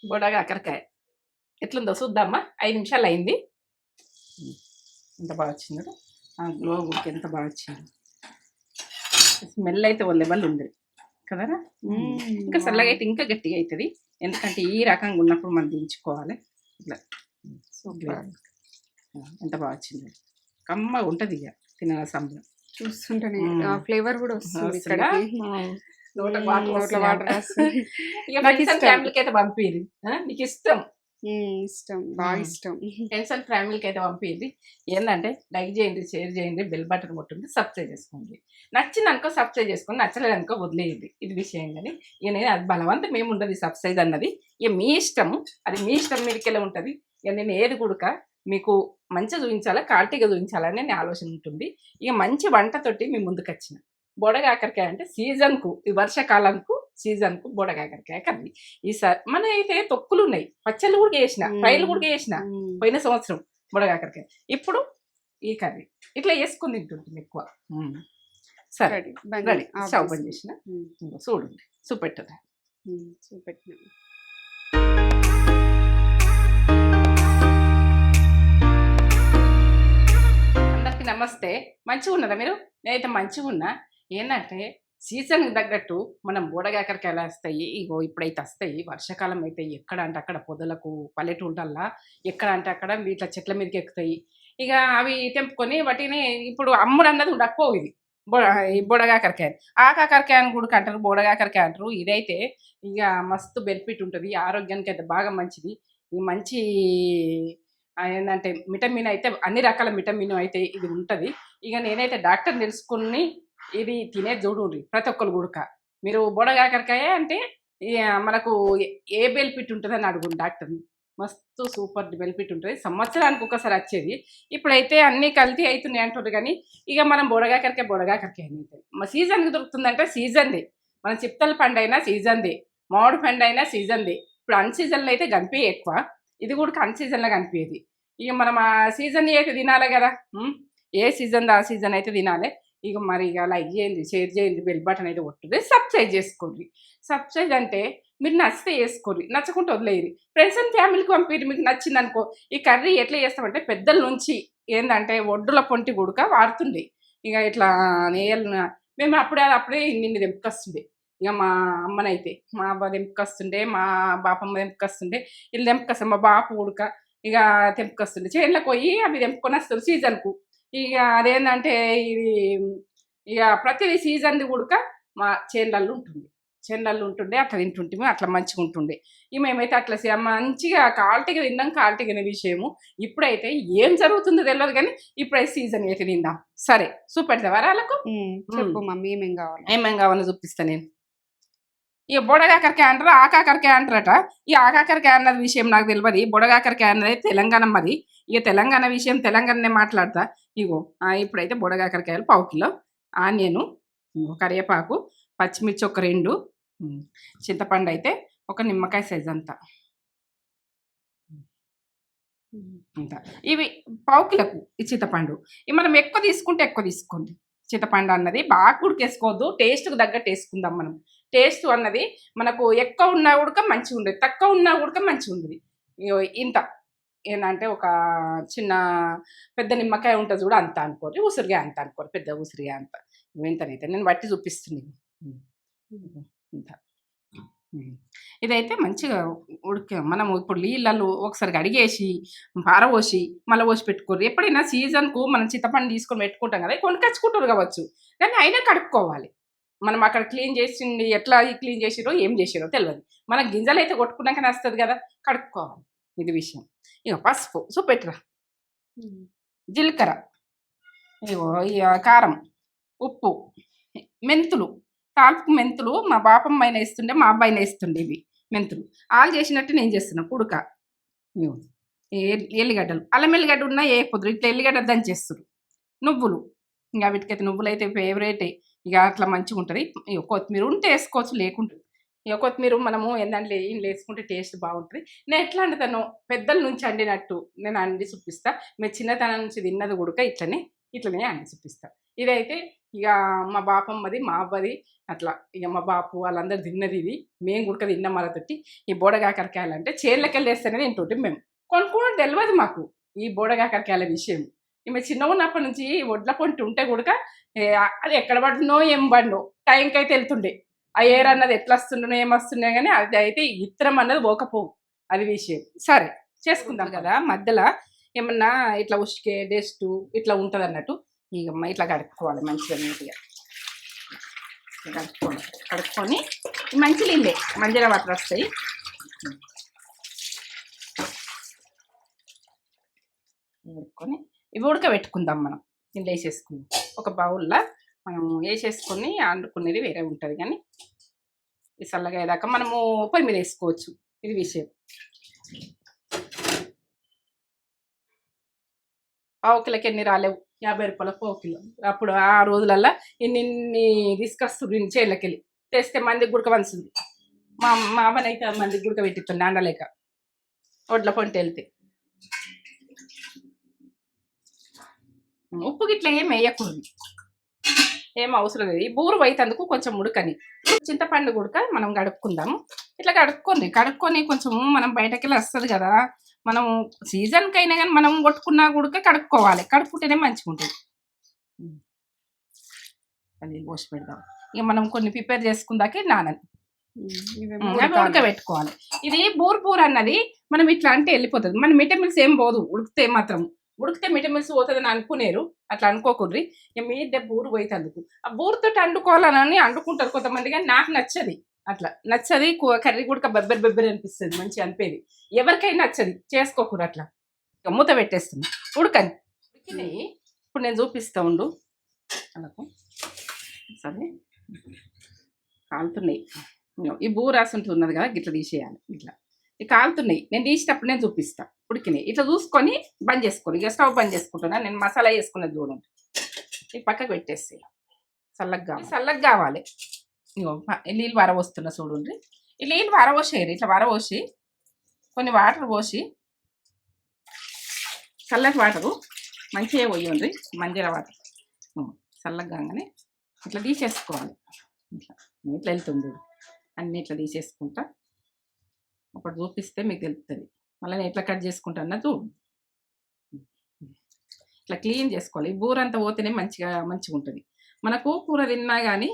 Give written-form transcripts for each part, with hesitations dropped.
బుడగాకరకాయ ఎట్లుందో చూద్దామా? 5 నిమిషాలు అయింది. ఎంత బాగా వచ్చిందో గ్లో ఉడికి ఎంత బాగా వచ్చింది. స్మెల్ అయితే ఓ లెవెల్ ఉంది కదరా. ఇంకా చల్లగా అయితే ఇంకా గట్టిగా అవుతుంది. ఎందుకంటే ఈ రకంగా ఉన్నప్పుడు మనం దించుకోవాలి. ఇట్లా ఎంత బాగా వచ్చింది. కమ్మగా ఉంటుంది ఇక తినాల సంబరం. చూస్తుంటేనే ఫ్లేవర్ కూడా వస్తుంది. ఫ్యామిలీకి అయితే పంపిది. నీకు ఇష్టం బాగా ఇష్టం. ఫ్రెండ్స్ అండ్ ఫ్యామిలీకి అయితే పంపిది. ఏంటంటే లైక్ చేయండి, షేర్ చేయండి, బెల్ బటన్ కొట్టుంది, సబ్స్క్రైబ్ చేసుకోండి. నచ్చింది అనుకో సబ్స్క్రైబ్ చేసుకోండి, నచ్చలేదు అనుకో వదిలేయండి. ఇది విషయం. కానీ ఇక నేను అది బలవంతం ఏమి ఉండదు సబ్స్క్రైబ్ అన్నది. ఇక మీ ఇష్టము, అది మీ ఇష్టం మీదకెళ్ళి ఉంటుంది. ఇక నేను ఏది కూడా మీకు మంచిగా చూపించాలా, క్వాలిటీగా చూపించాలని నేను ఆలోచన ఉంటుంది. ఇక మంచి వంటతోటి మీ ముందుకు వచ్చిన బొడగాకరకాయ అంటే సీజన్కు, ఈ వర్షాకాలంకు సీజన్కు బొడగాకరకాయ కర్రీ. ఈసారి మన అయితే తొక్కులు ఉన్నాయి, పచ్చళ్ళు కూడా చేసిన, ఫ్రైలు కూడా చేసిన పోయిన సంవత్సరం బొడగాకరకాయ. ఇప్పుడు ఈ కర్రీ ఇట్లా వేసుకుని తింటుంటుంది ఎక్కువ. సరే రెడీ, స్టవ్ బంద్ చేసిన. చూడండి చూపెట్టదా చూపెట్టిన. అందరికి నమస్తే. మంచిగా ఉన్నదా మీరు? నేనైతే మంచిగా ఉన్నా. ఏంటంటే సీజన్కి తగ్గట్టు మనం బోడగాకరకాయలు వస్తాయి. ఇగో ఇప్పుడైతే వస్తాయి. వర్షాకాలం అయితే ఎక్కడ అంటే అక్కడ పొదలకు పల్లెటూళ్ళల్లా ఎక్కడ అంటే అక్కడ ఇట్లా చెట్ల మీదకి ఎక్కుతాయి. ఇక అవి తెంపుకొని వాటిని ఇప్పుడు అమ్ముడు అన్నది ఉండకపో. ఇది ఈ బొడగాకరకాయ, ఆకాకరకాయ అని కూడా అంటారు, బోడగాకరకాయ అంటారు. ఇదైతే ఇక మస్తు బెనిఫిట్ ఉంటుంది, ఆరోగ్యానికి అయితే బాగా మంచిది. ఈ మంచి ఏంటంటే విటమిన్ అయితే అన్ని రకాల విటమిన్ అయితే ఇది ఉంటుంది. ఇక నేనైతే డాక్టర్ తెలుసుకుని ఇది తినే చూడండి ప్రతి ఒక్కరు గుడక. మీరు బొడగాకరకాయ అంటే మనకు ఏ బెనిఫిట్ ఉంటుందని అడుగుంది డాక్టర్ని. మస్తు సూపర్ బెనిఫిట్ ఉంటుంది, సంవత్సరానికి ఒకసారి వచ్చేది. ఇప్పుడైతే అన్నీ కల్తీ అవుతున్నాయి అంటారు. కానీ ఇక మనం బొడగాకరకాయ అయితే మా సీజన్కి దొరుకుతుందంటే సీజన్ది. మన చిత్తల పండు అయినా సీజన్ది, మామిడి పండు అయినా సీజన్ది. ఇప్పుడు అన్సీజన్లో అయితే కనిపి ఎక్కువ, ఇది కూడా అన్సీజన్లో కనిపించేది. ఇక మనం ఆ సీజన్ అయితే తినాలి కదా. ఏ సీజన్ ఆ సీజన్ అయితే తినాలి. ఇక మరి ఇక లైక్ చేయండి, షేర్ చేయండి, బెల్ బటన్ అయితే కొట్టుది, సబ్స్క్రైబ్ చేసుకోండి. సబ్స్క్రైబ్ అంటే మీరు నచ్చితే వేసుకోండి, నచ్చకుంటే వదిలేయండి. ఫ్రెండ్స్ అండ్ ఫ్యామిలీకి పంపిరి. మీకు నచ్చింది అనుకో. ఈ కర్రీ ఎట్లా చేస్తామంటే పెద్దల నుంచి ఏంటంటే ఒడ్డుల పొంటి గుడక వాడుతుండే. ఇక ఇట్లా మేము అప్పుడే నిన్ను తెంపుకొస్తుండే. ఇక మా అమ్మనైతే మా అబ్బా తెంపుకొస్తుండే, మా బాపమ్మ తెంపుకొస్తుండే, వీళ్ళు తెంపుకొస్తాం. మా బాపు ఉడక ఇక తెంపుకొస్తుండే. చేనులకు పోయి అవి తెంపుకొని వస్తారు సీజన్కు. ఇక అదేంటంటే ఇది ఇక ప్రతిదీ సీజన్ది కూడక మా చేనులలో ఉంటుండే అట్లా తింటుంటే అట్లా మంచిగా ఉంటుండే. ఇక మేమైతే అట్లా మంచిగా క్వాలిటీగా తిన్నాం. క్వాలిటీగా విషయము. ఇప్పుడైతే ఏం జరుగుతుందో తెలియదు, కానీ ఇప్పుడైతే సీజన్ అయితే తిందాం. సరే చూపెడతావా వాళ్ళకు? చెప్పు మమ్మీ ఏమేం కావాలో చూపిస్తాను నేను. ఇక బొడగాకరకాయ అంటారు, ఆకాకరకాయ అంటారట. ఈ ఆకాకరకాయ అన్నది విషయం నాకు తెలియదు. బొడగాకరకాయ అన్నది తెలంగాణ మరి. ఇక తెలంగాణ విషయం తెలంగాణనే మాట్లాడతా. ఇగో ఇప్పుడైతే బొడగాకరకాయలు 1 కిలో, ఆనియను, కరివేపాకు, పచ్చిమిర్చి ఒక 2, చింతపండు అయితే ఒక నిమ్మకాయ సైజ్ అంతా. ఇవి 1 కిలోకు ఈ చింతపండు. మనం ఎక్కువ తీసుకుంటే ఎక్కువ తీసుకోండి. చింతపండు అన్నది బాగా ఉడికేసుకోవద్దు, టేస్ట్కి తగ్గట్టు వేసుకుందాం మనం. టేస్ట్ అన్నది మనకు ఎక్కువ ఉన్నా కూడా మంచిగా ఉండదు, తక్కువ ఉన్నా కూడా మంచిగా ఉండదు. ఇంత ఏంటంటే ఒక చిన్న పెద్ద నిమ్మకాయ ఉంటుంది చూడ, అంత అనుకోరు. ఉసిరిగా అంత అనుకోరు, పెద్ద ఉసిరిగా అంత. ఇంతనైతే నేను బట్టి చూపిస్తున్నాను. ఇంత ఇదైతే మంచిగా మనం ఇప్పుడు నీళ్ళల్లో ఒకసారి కడిగేసి పారపోసి మళ్ళీ పోసి పెట్టుకోరు. ఎప్పుడైనా సీజన్కు మనం చింతపండు తీసుకొని పెట్టుకుంటాం కదా, కొనుకొచ్చుకుంటారు కావచ్చు, కానీ అయినా కడుక్కోవాలి. మనం అక్కడ క్లీన్ చేసింది ఎట్లా క్లీన్ చేసిరో ఏం చేసిరో తెలియదు. మన గింజలు అయితే కొట్టుకున్నాకనే వస్తుంది కదా, కడుక్కోవాలి. ఇది విషయం. ఇక పసుపు చూపెట్టురా, జీలకర్ర, ఇక కారం, ఉప్పు, మెంతులు, తాల్పుకు మెంతులు మా బాపమ్మ అయినా వేస్తుండే, మా అబ్బాయిని వేస్తుండే. ఇవి మెంతులు వాళ్ళు చేసినట్టు నేను చేస్తున్నా. కుడక, ఎల్లిగడ్డలు, అల్లం ఎల్లిగడ్డ ఉన్నా ఏ కుదురు ఇట్లా ఎల్లిగడ్డ దంచేస్తారు. నువ్వులు, ఇంకా వీటికైతే నువ్వులు అయితే ఫేవరెటే. ఇక అట్లా మంచిగా ఉంటుంది. ఇక కొత్తిమీర ఉంటే వేసుకోవచ్చు, లేకుంటే ఇక కొత్తిమీర మనము ఏంటంటే వేసుకుంటే టేస్ట్ బాగుంటుంది. నేను ఎట్లా వండుతాను, పెద్దల నుంచి వండినట్టు నేను అండి చూపిస్తా. మీరు చిన్నతనం నుంచి తిన్నది కూడా ఇట్లనే అండి చూపిస్తా. ఇదైతే ఇక మా బాపమ్మది మా అవ్వది అట్లా ఇక మా బాపు వాళ్ళందరూ తిన్నది ఇది మేము గుడక తిన్నాం వాళ్ళతోటి ఈ బోడగాకరకాయలు అంటే చేర్లకెళ్ళి వేస్తేనే తింటుంటే మేము కొనుక్కోవడం తెలియదు మాకు ఈ బోడగాకరకాయల విషయం ఈమె చిన్న ఉన్నప్పటి నుంచి ఒడ్ల పొంటి ఉంటే కూడా అది ఎక్కడ పడినో ఏం పడినో టైంకి అయితే వెళ్తుండే ఆ ఏర్ అన్నది ఎట్లా వస్తుండో ఏం వస్తుండే కానీ అది అయితే ఇత్తరం అన్నది పోకపోవు అది విషయం సరే చేసుకుందాం కదా మధ్యలో ఏమన్నా ఇట్లా ఉష్కే డస్ట్ ఇట్లా ఉంటుంది అన్నట్టు ఇక ఇట్లా కడుక్కోవాలి మంచిగా నీట్గా కడుక్కొని మంచి నీళ్ళే మంచిగా వాటర్ వస్తాయి కడుక్కొని ఇవి ఉడకబెట్టుకుందాం మనం దీంట్లో వేసేసుకుందాం ఒక బౌల్లో మనం వేసేసుకొని వండుకునేది వేరే ఉంటుంది కానీ ఈ చల్లగా అయ్యేదాకా మనము పొయ్యి మీద వేసుకోవచ్చు ఇది విషయం పావు కిలోకి ఎన్ని రాలేవు 50 రూపాయల పావు కిలో అప్పుడు ఆ రోజులల్లో ఇన్ని తీసుకొస్తుంది చేళ్ళకెళ్ళి తెస్తే మందికి గుడక వంచుంది మా అవనైతే మందికి గుడక పెట్టిస్తుంది అండలేక ఒడ్ల పొంటి వెళ్తే ఉప్పు గిట్ల ఏం వేయకూడదు ఏం అవసరం లేదు ఈ బూరు అయితందుకు కొంచెం ఉడకని చింతపండు గుడక మనం కడుక్కుందాము ఇట్లా కడుక్కొని కొంచెం మనం బయటకెళ్ళి వస్తుంది కదా మనం సీజన్కి అయినా కానీ మనం కొట్టుకున్నా కూడా కడుక్కోవాలి కడుక్కుంటేనే మంచిగా ఉంటుంది అది పోసి పెడదాం ఇక మనం కొన్ని ప్రిపేర్ చేసుకుందాకే నానని ఉడకబెట్టుకోవాలి ఇది బూర్ అన్నది మనం ఇట్లా అంటే వెళ్ళిపోతుంది మన విటమిన్స్ ఏం పోదు ఉడికితే మాత్రం ఉడికితే విటమిన్స్ పోతుందని అనుకునేరు అట్లా అనుకోకూడదు ఇక మీద బూరు పోయేందుకు ఆ బూరుతో వండుకోవాలని వండుకుంటారు కొంతమంది కానీ నాకు నచ్చది అట్లా నచ్చది కర్రీ కూడా బెబ్బరి అనిపిస్తుంది మంచిగా అనిపేది ఎవరికైనా నచ్చది చేసుకోకూడదు అట్లా ఇక మూత పెట్టేస్తుంది ఉడకని ఉడికినాయి ఇప్పుడు నేను చూపిస్తా ఉండు అలాకు సరే కాలుతున్నాయి ఈ బూరాసు ఉంటున్నది కదా గిట్లా తీసేయాలి ఇట్లా ఇవి కాలుతున్నాయి నేను తీసేటప్పుడు నేను చూపిస్తా ఉడికినాయి ఇట్లా చూసుకొని బంద్ చేసుకోండి ఇక స్టవ్ బంద్ చేసుకుంటున్నా నేను మసాలా వేసుకున్నది చూడండి ఈ పక్కకు పెట్టేస్తాయి చల్లగా కావాలి ఇగో నీళ్ళు వరవస్తున్నా చూడండి ఈ నీళ్ళు వరవోసేయరు ఇట్లా వరవోసి కొన్ని వాటర్ పోసి చల్లటి వాటరు మంచిగా పోయండి మంజీర వాటర్ చల్లగా కాగానే ఇట్లా తీసేసుకోవాలి ఇట్లా వెళ్తుంది అన్నీ ఇట్లా తీసేసుకుంటా ఒకటి చూపిస్తే మీకు తెలుస్తుంది మళ్ళీ నేను ఎట్లా కట్ చేసుకుంటా చూడు ఇట్లా క్లీన్ చేసుకోవాలి ఈ బూరంతా పోతేనే మంచిగా ఉంటుంది మనకు కూర తిన్నా కానీ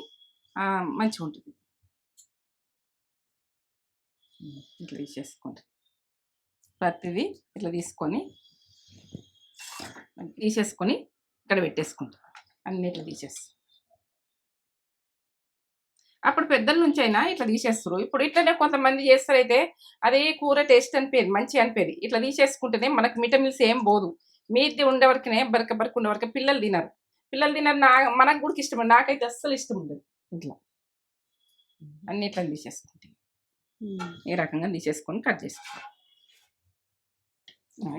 మంచిగా ఉంటుంది ఇట్లా తీసేసుకోండి ప్రతిదీ ఇట్లా తీసేసుకొని ఇక్కడ పెట్టేసుకుంటాం అన్నీ ఇట్లా అప్పుడు పెద్దల నుంచి అయినా ఇట్లా తీసేస్తారు ఇప్పుడు ఇట్లనే కొంతమంది చేస్తారైతే అదే కూర టేస్ట్ అనిపేది మంచిగా అనిపేది ఇట్లా తీసేసుకుంటేనే మనకు విటమిన్స్ ఏం పోదు మీది ఉండేవరకునే బరక ఉండేవరకు పిల్లలు తినరు మనకు కూడా ఇష్టం నాకైతే అస్సలు ఇష్టం ఉండదు ఇట్లా అన్ని ఇట్లా తీసేసుకుంటాం ఏ రకంగా తీసేసుకొని కట్ చేసుకోవాలి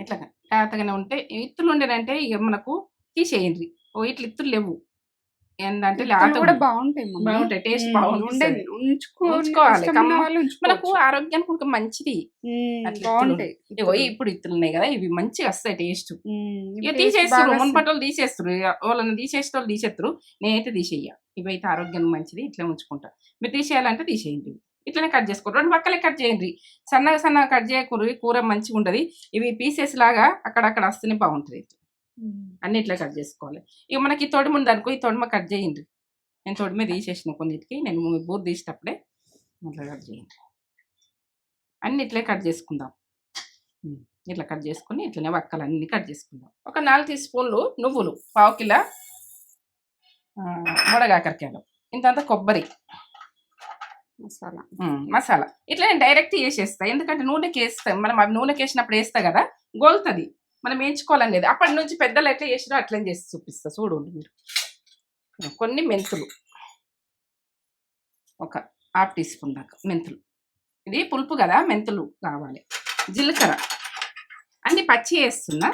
ఇట్లా జాగ్రత్తగానే ఉంటే ఇత్తులు ఉండేదంటే ఇక మనకు తీసేయండి ఇట్లా ఇత్తులు లేవు ఏంటంటే బాగుంటాయి టేస్ట్ బాగుంటుంది ఉంచుకోవాలి మనకు ఆరోగ్యానికి ఒక మంచిది బాగుంటాయి ఇప్పుడు ఇత్తులు ఉన్నాయి కదా ఇవి మంచిగా వస్తాయి టేస్ట్ ఇక తీసేస్తారు మున్పట్టలు తీసేస్తారు వాళ్ళని తీసేసేటోళ్ళు తీసేస్తారు నేనైతే తీసేయ ఇవైతే ఆరోగ్యానికి మంచిది ఇట్లా ఉంచుకుంటా మీరు తీసేయాలంటే తీసేయండి ఇట్లనే కట్ చేసుకోండి 2 పక్కలే కట్ చేయండి సన్నగా కట్ చేయకూడదు కూర మంచిగా ఉంటుంది ఇవి పీసెస్ లాగా అక్కడక్కడ వస్తేనే బాగుంటుంది అన్ని ఇట్లా కట్ చేసుకోవాలి ఇక మనకి తొడిమ ఉందనుకో ఈ తొడిమ కట్ చేయండి నేను తొడిమ తీసేసిన కొన్నిటికి నేను బూరు తీసేటప్పుడే ఇట్లా కట్ చేయండి అన్ని ఇట్లే కట్ చేసుకుందాం ఇట్లా కట్ చేసుకొని ఇట్లనే వక్కలు అన్ని కట్ చేసుకుందాం ఒక 4 టీ స్పూన్లు నువ్వులు 1/2 కిలో మునగాకరకాయలు ఇంతంత కొబ్బరి మసాలా ఇట్లా నేను డైరెక్ట్ వేసేస్తా ఎందుకంటే నూనెకి వేస్తాం మనం అవి నూనెకి వేసినప్పుడు వేస్తా కదా గోలుతుంది మనం వేయించుకోవాలని లేదు అప్పటి నుంచి పెద్దలు ఎట్లా చేసినా అట్లా చేసి చూపిస్తా చూడండి మీరు కొన్ని మెంతులు ఒక 1/2 టీ స్పూన్ దాకా మెంతులు ఇది పులుపు కదా మెంతులు కావాలి జీలకర్ర అన్ని పచ్చి వేస్తున్నా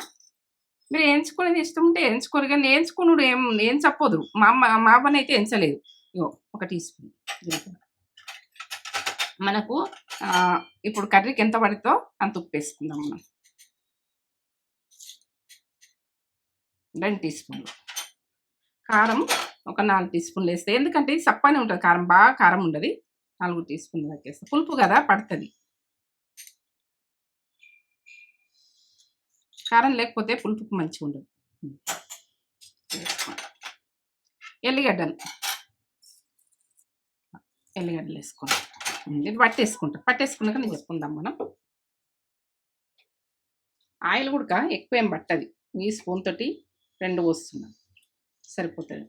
మీరు వేయించుకునేది ఇష్టం ఉంటే వేయించుకోరు కానీ వేయించుకున్నాడు ఏం చెప్పదు మా అమ్మని అయితే ఎంచలేదు ఇగో 1 టీ స్పూన్ జీలకర్ర మనకు ఇప్పుడు కర్రీకి ఎంత పడుతుందో అంత ఉప్పు వేసుకుందాం మనం 2 టీ స్పూన్లు కారం ఒక 4 టీ స్పూన్లు వేస్తే, ఎందుకంటే ఇది సప్పనే ఉంటుంది కారం, బాగా కారం ఉండదు. 4 టీ స్పూన్లు దాకా వేస్తా, పులుపు కదా పడుతుంది. కారం లేకపోతే పులుపుకి మంచిగా ఉండదు. ఎల్లిగడ్డలు వేసుకుంటాం. ఇది పట్టేసుకున్నాక నేను చెప్పుకుందాం మనం. ఆయిల్ కూడా ఎక్కువ ఏం పట్టది, ఈ స్పూన్ తోటి 2 పోస్తున్నాం సరిపోతుంది.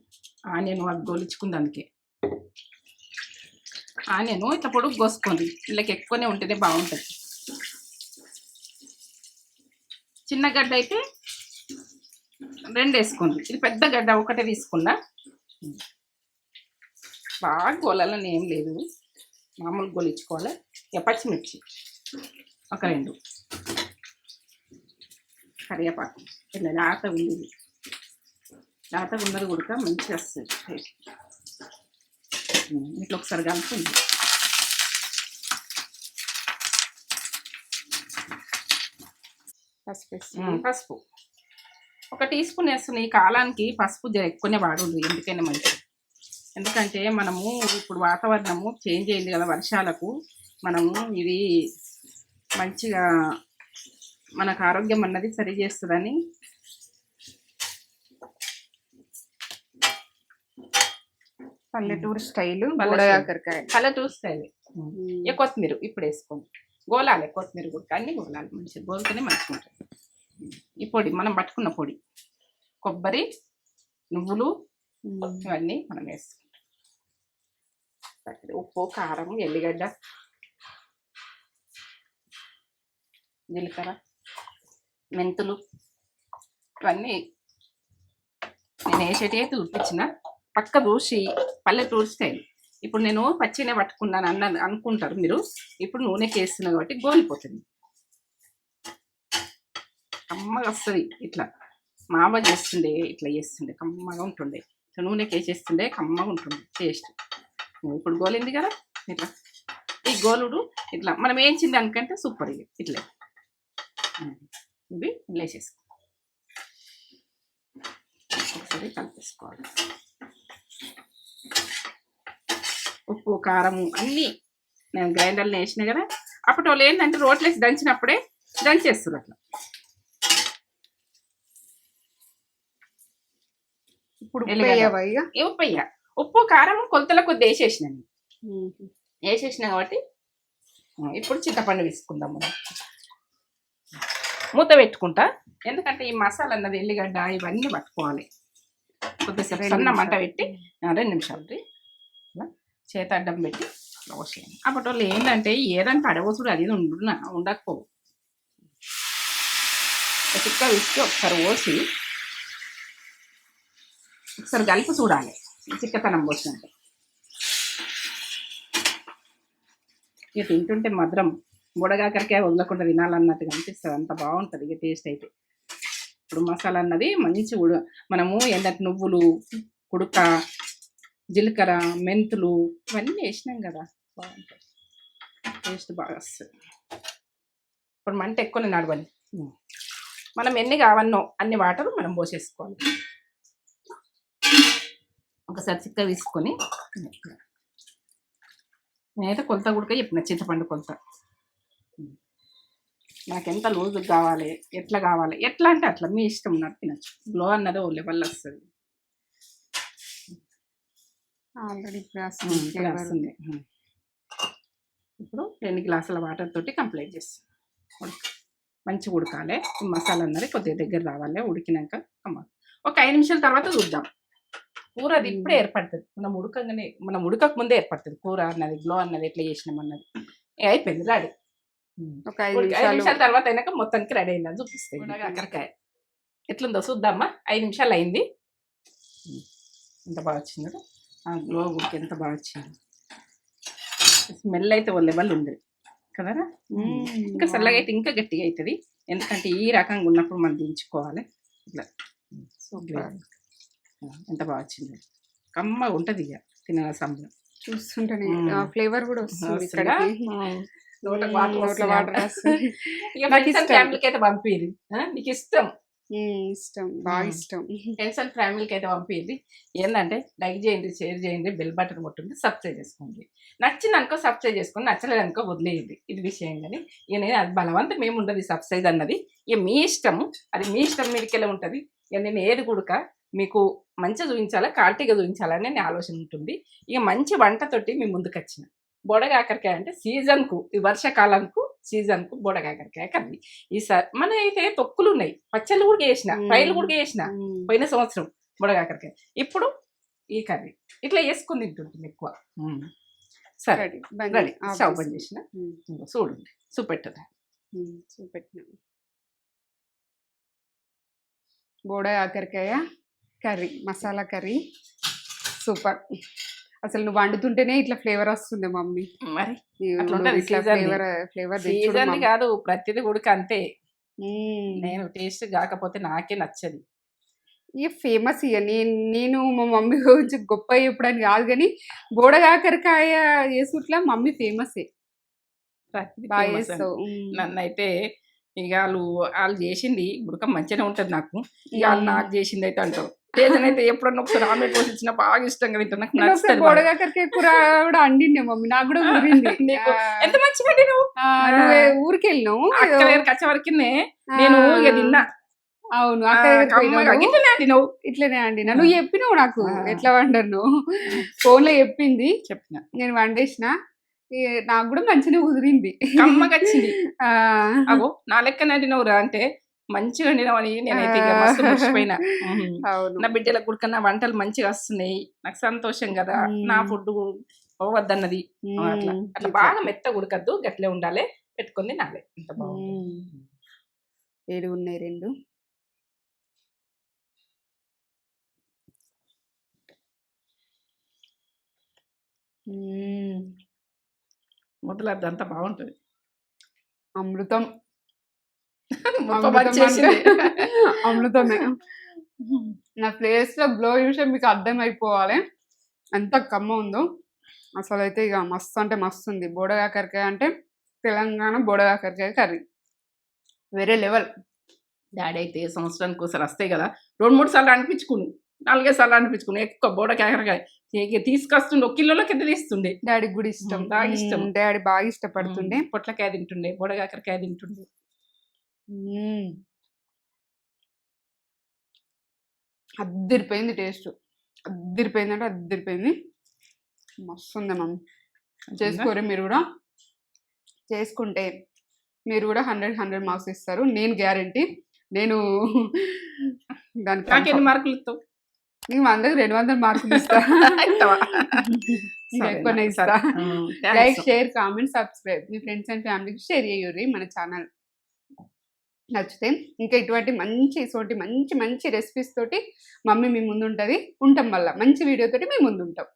ఆనియన్ వాళ్ళు గోలించుకుంది, అందుకే ఆనియన్ ఇట్లా పొడుగు కోసుకోండి, వీళ్ళకి ఎక్కువనే ఉంటేనే బాగుంటుంది. చిన్న గడ్డ అయితే 2 వేసుకోండి, ఇది పెద్ద గడ్డ ఒకటే తీసుకున్నా. బాగా గోలాలని ఏం లేదు, మామూలు గోలించుకోవాలి. పచ్చిమిర్చి ఒక 2, కరివేపాకు ఇలా లేత ఉంది, లేతగా ఉన్నది కూడా మంచిగా వస్తుంది. ఇట్లా ఒకసారి కలుపుంది. పసుపు 1 టీ స్పూన్ వేస్తున్నాయి. ఈ కాలానికి పసుపు ఎక్కువనే వాడుంది, ఎందుకైనా మంచిది. ఎందుకంటే మనము ఇప్పుడు వాతావరణము చేంజ్ అయింది కదా వర్షాలకు, మనము ఇది మంచిగా మనకు ఆరోగ్యం అన్నది సరి చేస్తుందని. పల్లెటూరు స్టైల్ బుడగాకరకాయ, పల్లెటూరు స్టైల్. కొత్తిమీర ఇప్పుడు వేసుకోండి, గోలాలి. కొత్తిమీర కూడా అన్ని గోలాలి, మంచిగా గోలితేనే మంచిగా ఉంటుంది. ఈ పొడి మనం పట్టుకున్న పొడి, కొబ్బరి, నువ్వులు ఇవన్నీ మనం వేసుకుంటాం. ఉప్పు, కారం, ఎల్లిగడ్డ, జీలకర్ర, మెంతులు ఇవన్నీ నేను వేసేటి అయితే ఉడిపించిన పక్క దూసి పల్లెటూరు స్టైల్. ఇప్పుడు నేను పచ్చినే పట్టుకున్నాను అనుకుంటారు మీరు, ఇప్పుడు నూనెకి వేస్తున్నా కాబట్టి గోలిపోతుంది, కమ్మగా వస్తుంది. ఇట్లా మా అమ్మ చేస్తుండే, ఇట్లా చేస్తుండే కమ్మగా ఉంటుండే, ఇట్లా నూనెకి వేసేస్తుండే కమ్మగా ఉంటుంది టేస్ట్. ఇప్పుడు గోలింది కదా ఇట్లా, ఈ గోలుడు ఇట్లా మనం వేయించింది అనుకంటే సూపర్. ఇది ఇట్లా ఇవి వేసేసుకో, ఒకసారి కలిపేసుకోవాలి. ఉప్పు, కారము అన్నీ నేను గ్రైండర్లో వేసినా కదా. అప్పటి వాళ్ళు ఏంటంటే రోట్లేసి దంచినప్పుడే దంచేస్తారు అట్లా. ఇప్పుడు ఉప్పు, కారం కొలతల కొద్ది వేసేసిన కాబట్టి ఇప్పుడు చింతపండు వేసుకుందాం మనం. మూత పెట్టుకుంటా, ఎందుకంటే ఈ మసాలా అన్నది ఎల్లిగడ్డ ఇవన్నీ పట్టుకోవాలి. కొద్దిసేపు సన్న మంట పెట్టి 2 నిమిషాలు ఇలా చేత అడ్డం పెట్టి పోసేయండి. అప్పటి వాళ్ళు ఏంటంటే ఏదంటే అడవసుడు అది ఉండకపోవు. చిక్క వేసి ఒకసారి పోసి ఒకసారి కలిపి చూడాలి, చిక్కతనం పోసినట్టు. ఇక తింటుంటే మధురం, బుడగాకరకాయ వదలకుండా తినాలన్నట్టుగా అనిపిస్తుంది, అంత బాగుంటుంది ఇక టేస్ట్ అయితే. ఇప్పుడు మసాలా అన్నది మంచి మనము ఏంటంటే నువ్వులు, కుడుక, జీలకర్ర, మెంతులు ఇవన్నీ వేసినాం కదా, బాగుంటుంది టేస్ట్ బాగా వస్తుంది. ఇప్పుడు మంట ఎక్కువనే నడవాలి, మనం ఎన్ని కావన్నో అన్ని వాటర్ మనం పోసేసుకోవాలి. ఒకసారి చిక్క తీసుకొని, నేనైతే కొలత కూడా చెప్పిన చింతపండు కొలత. నాకు ఎంత లూజు కావాలి, ఎట్లా కావాలి, ఎట్లా అంటే అట్లా మీ ఇష్టం, నాకు తినచ్చు. గ్లో అన్నది ఓ లెవెల్ వస్తుంది. ఆల్రెడీ వస్తుంది. ఇప్పుడు 2 గ్లాసుల వాటర్ తోటి కంప్లీట్ చేస్తాం. మంచిగా ఉడకాలి, ఈ మసాలా అన్నది కొద్దిగా దగ్గర రావాలి. ఉడికినాక ఒక 5 నిమిషాల తర్వాత చూద్దాం. కూర అది ఇప్పుడే ఏర్పడుతుంది, మనం ఉడకక ముందే ఏర్పడుతుంది కూర అన్నది, గ్లో అన్నది ఎట్లా చేసినాం అన్నది. అయిపోయింది రెడీ. ఒక 5 నిమిషాల తర్వాత అయినాక మొత్తానికి రెడీ అయిందని చూపిస్తాయి. కాకరకాయ ఎట్లుందో చూద్దామా. 5 నిమిషాలు అయింది, ఎంత బాగా వచ్చింది కదా, గ్లో ఉడికి ఎంత బాగా వచ్చింది. స్మెల్ అయితే ఓ లెవెల్ ఉంది కదరా. ఇంకా చల్లగా అయితే ఇంకా గట్టిగా అవుతుంది, ఎందుకంటే ఈ రకంగా ఉన్నప్పుడు మనం దించుకోవాలి. ఇట్లా ఎంత బాగా వచ్చింది, కమ్మగా ఉంటుంది ఇక తిన సంబరం. చూస్తుంటేనే ఫ్లేవర్ కూడా వస్తుంది. ఫ్యామిలీకి అయితే పంపిరు, నీకు ఇష్టం ఇష్టం బాగా మ్మ్. ఇష్టం. ఫ్రెండ్స్ అండ్ ఫ్యామిలీకి అయితే పంపింది. ఏంటంటే లైక్ చేయండి, షేర్ చేయండి, బెల్ బటన్ కొట్టండి, సబ్స్క్రైబ్ చేసుకోండి. నచ్చింది అనుకో సబ్స్క్రైబ్ చేసుకోండి, నచ్చలేదు అనుకో వదిలేయండి. ఇది విషయం కానీ ఇక నేను అది బలవంతం ఏమి ఉండదు సబ్స్క్రైబ్ అన్నది. ఇక మీ ఇష్టము, అది మీ ఇష్టం మీదకెళ్ళి ఉంటుంది. ఇక నేను ఏది కూడా మీకు మంచిగా చూపించాలా క్వాలిటీగా చూపించాలని నేను ఆలోచన ఉంటుంది. ఇక మంచి వంటతోటి మీ ముందుకు వచ్చిన బొడగాకరకాయ అంటే సీజన్కు, ఈ వర్షాకాలంకు సీజన్కు బొడగాకరకాయ కర్రీ. ఈసారి మన అయితే తొక్కులు ఉన్నాయి, పచ్చళ్ళు కూడా చేసిన, ఫ్రైలు కూడా చేసిన పోయిన సంవత్సరం బొడగాకరకాయ. ఇప్పుడు ఈ కర్రీ ఇట్లా వేసుకుని తింటుంటుంది ఎక్కువ. సరే రెడీ రెడీ, స్టవ్ బంద్ చేసిన. ఇంకో చూడండి చూపెట్టదా చూపెట్టిన బోడ కాకరకాయ కర్రీ, మసాలా కర్రీ సూపర్. అసలు నువ్వు వండుతుంటేనే ఇట్లా ఫ్లేవర్ వస్తుంది మమ్మీ. మరి నువ్వు అట్లుంటది ఇట్లా season ది. ఫ్లేవర్ సీజన్ కాదు, ప్రతిది కూడా అంతే. నేను టేస్ట్ కాకపోతే నాకే నచ్చది. ఇక ఫేమస్ ఇక నేను మా మమ్మీ గురించి గొప్ప చెప్పడానికి కాదు కానీ బోడ కాకరకాయ చేసుట్లా మమ్మీ ఫేమసే, ప్రతిది బాగా famous అండి. చేస్తావు. నన్నైతే ఇక వాళ్ళు చేసింది ఉడక మంచిగానే ఉంటది నాకు. ఇక వాళ్ళు నాకు చేసింది అయితే అంటారు. ఏదైతే ఎప్పుడన్నా ఒకసారి ఆమ్లెట్ పోసి ఇచ్చిన బాగా ఇష్టంగా తింటా, నాకు నేను ఒకసారి నచ్చుతుంది బోడ బాగా. కాకరకాయ కూర కూడా అండిండే మమ్మీ, నాకు కూడా ఊరింది. నీకు ఎంత మంచిగా నువ్వు నువ్వు ఊరికి వెళ్ళినావు అక్క దగ్గరికి వచ్చే వరకునే నేను ఇక తిన్నా. అవును అక్క దగ్గరికి కమ్మగా పోయినావు. గిట్లనే ఆడినావు. ఇట్లనే అండి నువ్వు చెప్పినావు నాకు ఆ. ఎట్లా వండను ఫోన్ లో చెప్పింది, చెప్పిన నేను వండేసిన. నాకు కూడా మంచిగా కుదిరింది. కమ్మగా వచ్చింది. ఆ, అగో నా లెక్క నడినవురా అంటే మంచిగా వండినవని నేనైతే ఇక మస్తు మురిసిపోయినా. అవును నా బిడ్డలకు కూడా నా వంటలు మంచిగా వస్తున్నాయి, నాకు సంతోషం కదా. నా ఫుడ్ పోవద్దన్నది అట్లా అట్లా బాగా మెత్త ఉడకద్దు, గట్లే ఉండాలి, పెట్టుకుంది నాలే ఎంత బాగుంది. ఏడు ఉన్నాయి రెండు. ముద్దలద్దు అంత బాగుంటది. అమృతం ముప్ప అమృతం వచ్చేసింది. అంటే అమృతమే. నా ప్లేస్ లో గ్లో చూసే మీకు అర్థమైపోవాలి ఎంత కమ్మ ఉందో. అసలు అయితే ఇక మస్తు అంటే మస్తు ఉంది. బోడకాకరకాయ అంటే తెలంగాణ బోడకాకరకాయ కర్రీ వేరే లెవెల్. డాడీ అయితే సంవత్సరానికి ఒకసారి వస్తాయి కదా, 2-3 సార్లు అనిపించుకుని, 4 సార్లు అనిపించుకుని ఎక్కువ బోడకాకరకాయ తీసుకొస్తుండే, 1 కిలోలో కింద తీస్తుండే. డాడీకి కూడా ఇష్టం, బాగా ఇష్టం. డాడీ బాగా ఇష్టపడుతుండే. పొట్లకాయ తింటుండే, బోడకాకరకాయ తింటుండే. అద్దరిపోయింది టేస్ట్, అద్దరిపోయింది అంటే అద్దరిపోయింది. మస్తు ఉంది మమ్మీ. చేసుకోరే మీరు కూడా, చేసుకుంటే మీరు కూడా 100 మార్క్స్ ఇస్తారు, నేను గ్యారంటీ. నేను దానికి నాకు ఎన్ని మార్కులు ఇస్తావు? నేను అందరికి 200 మార్కులు ఇస్తా. ఇస్తావా? ఇంకా ఎక్కువనే ఇస్తా. Like share comment subscribe me friends and ఫ్యామిలీకి షేర్ చేయూరి మన ఛానల్ నచ్చితే. ఇంకా ఇటువంటి మంచి మంచి రెసిపీస్ తోటి మమ్మీ మీ ముందు ఉంటుంది. ఉంటాం, మళ్ళీ మంచి వీడియో తోటి మీ ముందు ఉంటాం.